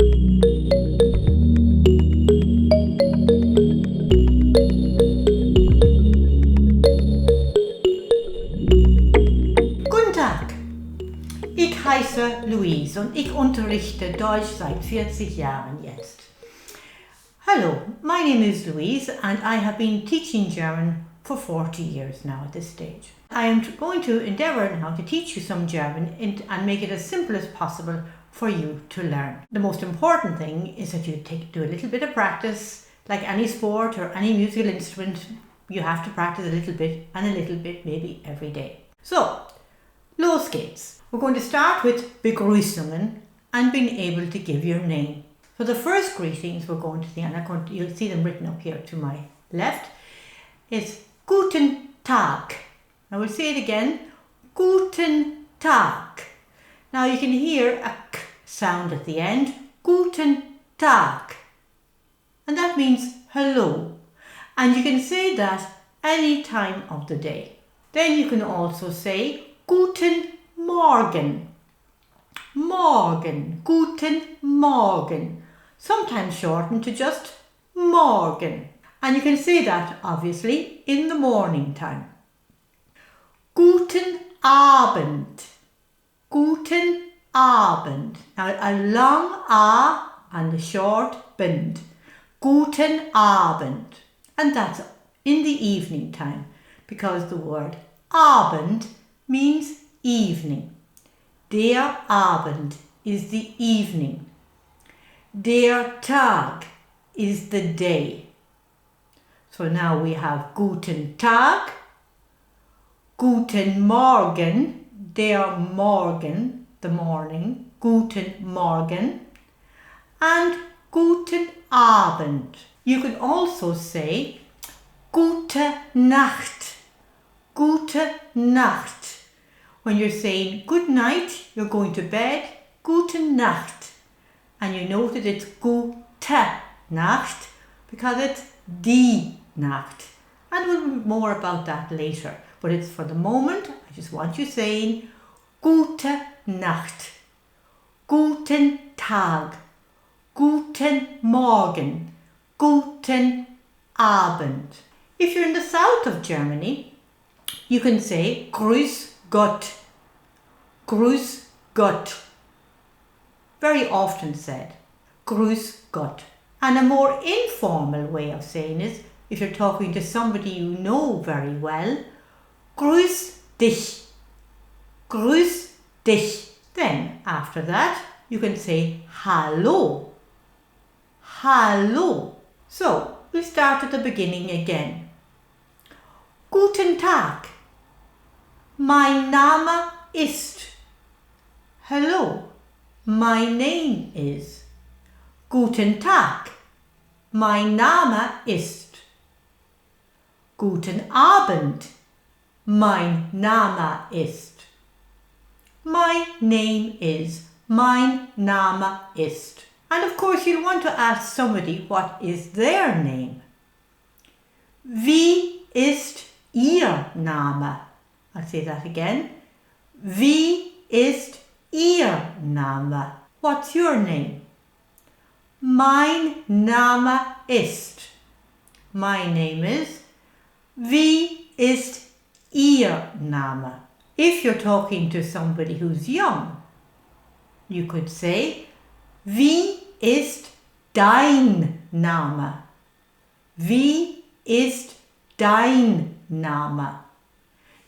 Guten Tag, ich heiße Louise und ich unterrichte Deutsch seit 40 Jahren jetzt. Hello, my name is Louise and I have been teaching German for 40 years now at this stage. I am going to endeavour now to teach you some German and make it as simple as possible for you to learn. The most important thing is that you do a little bit of practice. Like any sport or any musical instrument, you have to practice a little bit and a little bit maybe every day. So, los geht's. We're going to start with Begrüßungen and being able to give your name. So the first greetings we're going to see, and you'll see them written up here to my left, is Guten Tag. Now we'll say it again, Guten Tag. Now you can hear a k sound at the end, Guten Tag. And that means hello. And you can say that any time of the day. Then you can also say Guten Morgen. Morgen. Guten Morgen. Sometimes shortened to just Morgen. And you can say that obviously in the morning time. Guten Abend. Guten Abend. Now a long A and a short bend. Guten Abend. And that's in the evening time because the word Abend means evening. Der Abend is the evening. Der Tag is the day. So now we have Guten Tag, Guten Morgen, der Morgen, the morning, Guten Morgen, and Guten Abend. You can also say Gute Nacht, Gute Nacht. When you're saying good night, you're going to bed, Gute Nacht. And you note that it's Gute Nacht because it's die Nacht. And we'll read more about that later. But it's for the moment, I just want you saying Gute Nacht, Guten Tag, Guten Morgen, Guten Abend. If you're in the south of Germany, you can say Grüß Gott, Grüß Gott. Very often said, Grüß Gott. And a more informal way of saying it, if you're talking to somebody you know very well, Grüß dich, Grüß dich. Then after that, you can say Hallo, Hallo. So, we'll start at the beginning again. Guten Tag. Mein Name ist. Hello. My name is. Guten Tag. Mein Name ist. Guten Abend. Mein Name ist. My name is. Mein Name ist. And of course you'll want to ask somebody what is their name. Wie ist Ihr Name? I'll say that again. Wie ist Ihr Name? What's your name? Mein Name ist. My name is. Wie ist Ihr Name? If you're talking to somebody who's young, you could say, Wie ist dein Name? Wie ist dein Name?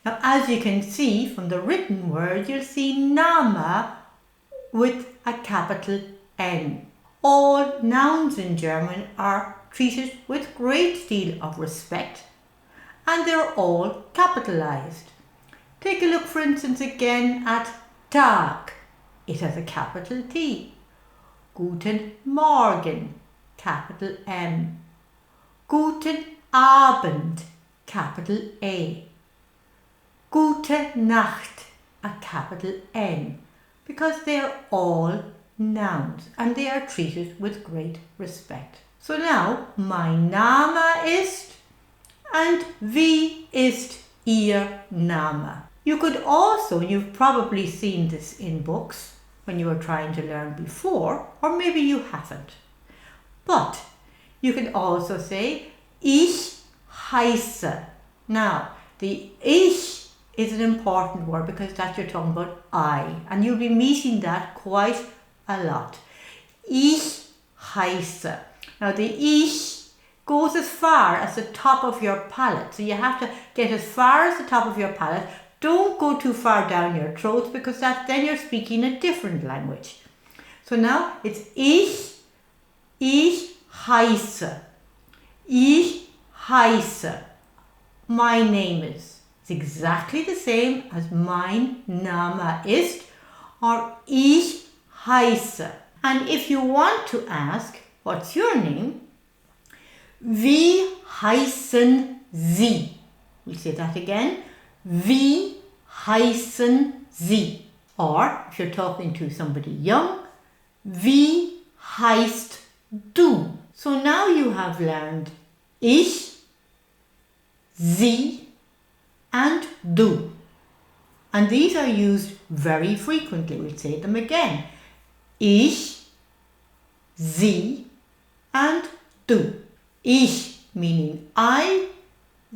Now, as you can see from the written word, you'll see Name with a capital N. All nouns in German are treated with great deal of respect and they're all capitalized. Take a look, for instance, again at Tag. It has a capital T. Guten Morgen, capital M. Guten Abend, capital A. Gute Nacht, a capital N, because they are all nouns and they are treated with great respect. So now, mein Name ist and wie ist Ihr Name? You could also, you've probably seen this in books, when you were trying to learn before, or maybe you haven't. But you can also say ich heiße. Now, the ich is an important word because that's you're talking about I, and you'll be meeting that quite a lot. Ich heiße. Now, the ich goes as far as the top of your palate, so you have to get as far as the top of your palate. Don't go too far down your throat because then you're speaking a different language. So now it's ich heiße. Ich heiße. My name is. It's exactly the same as mein Name ist or ich heiße. And if you want to ask, what's your name? Wie heißen Sie? We'll say that again. Wie heißen Sie? Or if you're talking to somebody young, wie heißt du? So now you have learned ich, sie, and du. And these are used very frequently. We'll say them again. Ich, sie, and du. Ich meaning I,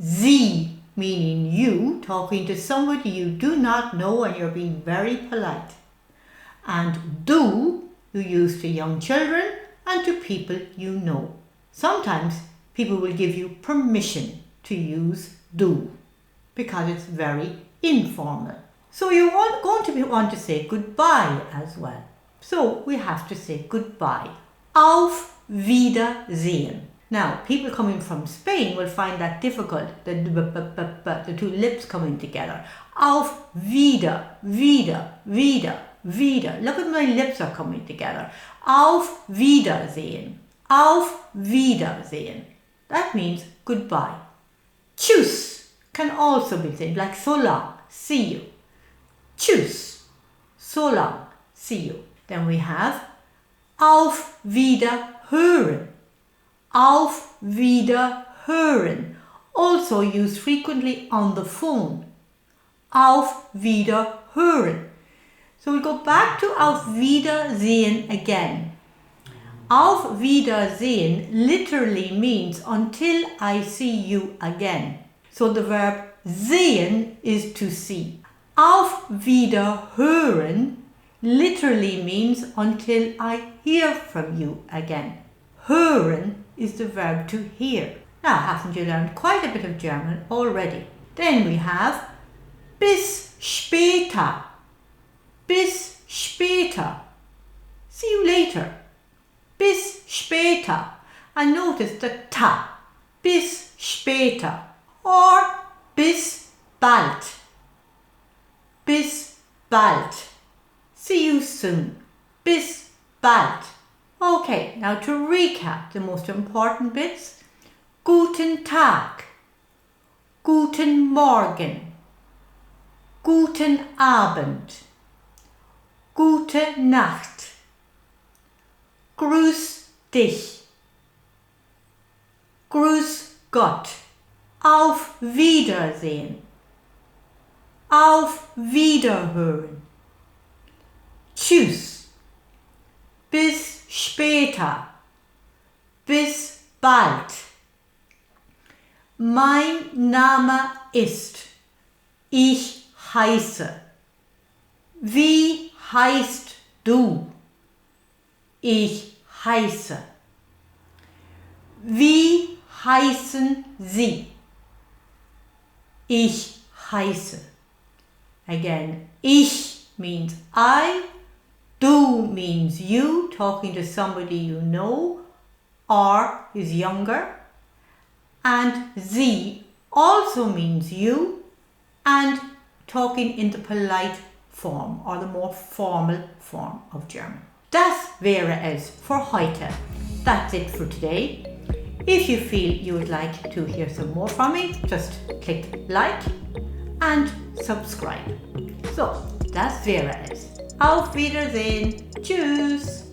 sie meaning you, talking to somebody you do not know and you're being very polite. And du, you use to young children and to people you know. Sometimes people will give you permission to use du because it's very informal. So you're going to want to say goodbye as well. So we have to say goodbye. Auf Wiedersehen. Now, people coming from Spain will find that difficult, the two lips coming together. Auf wieder, wieder, wieder, wieder. Look at my lips are coming together. Auf Wiedersehen. Auf Wiedersehen. That means goodbye. Tschüss can also be said like so long, see you. Tschüss, so long, see you. Then we have auf Wiederhören. Auf Wiederhören, also used frequently on the phone. Auf Wiederhören. So we go back to auf Wiedersehen again. Auf Wiedersehen literally means until I see you again. So the verb sehen is to see. Auf Wiederhören literally means until I hear from you again. Hören is the verb to hear. Now, haven't you learned quite a bit of German already? Then we have bis später. Bis später. See you later. Bis später. And notice the ta. Bis später. Or bis bald. Bis bald. See you soon. Bis bald. Okay, now to recap the most important bits. Guten Tag. Guten Morgen. Guten Abend. Gute Nacht. Grüß dich. Grüß Gott. Auf Wiedersehen. Auf Wiederhören. Tschüss. Bis später. Bis bald. Mein Name ist. Ich heiße. Wie heißt du? Ich heiße. Wie heißen Sie? Ich heiße. Again, ich means I. Du means you, talking to somebody you know or is younger. And sie also means you and talking in the polite form or the more formal form of German. Das wäre es für heute. That's it for today. If you feel you would like to hear some more from me, just click like and subscribe. So, das wäre es. Auf Wiedersehen. Tschüss.